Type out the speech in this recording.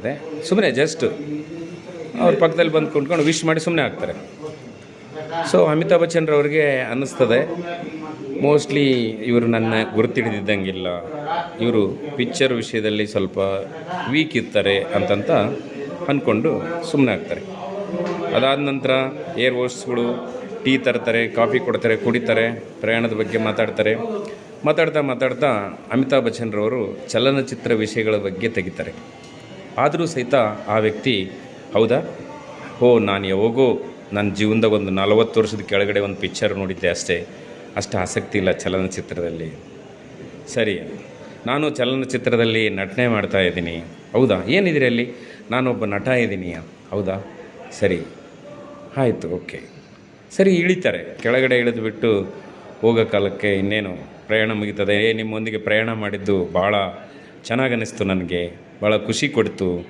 ಅದೇ ಸುಮ್ಮನೆ ಜಸ್ಟ್ ಅವ್ರ ಪಕ್ಕದಲ್ಲಿ ಬಂದು ಕುಂತ್ಕೊಂಡು ವಿಶ್ ಮಾಡಿ ಸುಮ್ಮನೆ ಆಗ್ತಾರೆ. ಸೊ ಅಮಿತಾಬ್ ಬಚ್ಚನ್ರವ್ರಿಗೆ ಅನ್ನಿಸ್ತದೆ ಮೋಸ್ಟ್ಲಿ ಇವರು ನನ್ನ ಗುರುತಿಡಿದಿದ್ದಂಗಿಲ್ಲ, ಇವರು ಪಿಕ್ಚರ್ ವಿಷಯದಲ್ಲಿ ಸ್ವಲ್ಪ ವೀಕ್ ಇರ್ತಾರೆ ಅಂತಂತ ಅಂದ್ಕೊಂಡು ಸುಮ್ಮನೆ ಆಗ್ತಾರೆ. ಅದಾದ ನಂತರ ಏರ್ ಹೋಸ್ಟ್ಸ್ಗಳು ಟೀ ತರ್ತಾರೆ, ಕಾಫಿ ಕೊಡ್ತಾರೆ, ಕುಡಿತಾರೆ, ಪ್ರಯಾಣದ ಬಗ್ಗೆ ಮಾತಾಡ್ತಾ ಅಮಿತಾಬ್ ಬಚ್ಚನ್ರವರು ಚಲನಚಿತ್ರ ವಿಷಯಗಳ ಬಗ್ಗೆ ತೆಗಿತಾರೆ. ಆದರೂ ಸಹಿತ ಆ ವ್ಯಕ್ತಿ ಹೌದಾ, ನಾನು ಯಾವಾಗೋ ನನ್ನ ಜೀವನದಾಗ ಒಂದು 40 ವರ್ಷದ ಕೆಳಗಡೆ ಒಂದು ಪಿಕ್ಚರ್ ನೋಡಿದ್ದೆ ಅಷ್ಟು ಆಸಕ್ತಿ ಇಲ್ಲ ಚಲನಚಿತ್ರದಲ್ಲಿ. ಸರಿ, ನಾನು ಚಲನಚಿತ್ರದಲ್ಲಿ ನಟನೆ ಮಾಡ್ತಾಯಿದ್ದೀನಿ. ಹೌದಾ, ಏನಿದ್ದೀರಿ ಅಲ್ಲಿ? ನಾನೊಬ್ಬ ನಟ ಇದ್ದೀನಿ. ಹೌದಾ, ಸರಿ ಆಯಿತು, ಓಕೆ ಸರಿ. ಇಳಿತಾರೆ, ಕೆಳಗಡೆ ಇಳಿದುಬಿಟ್ಟು ಹೋಗೋ ಕಾಲಕ್ಕೆ ಇನ್ನೇನು ಪ್ರಯಾಣ ಮುಗಿತದೆ. ನಿಮ್ಮೊಂದಿಗೆ ಪ್ರಯಾಣ ಮಾಡಿದ್ದು ಭಾಳ ಚೆನ್ನಾಗಿ ಅನ್ನಿಸ್ತು, ನನಗೆ ಭಾಳ ಖುಷಿ ಕೊಡ್ತು.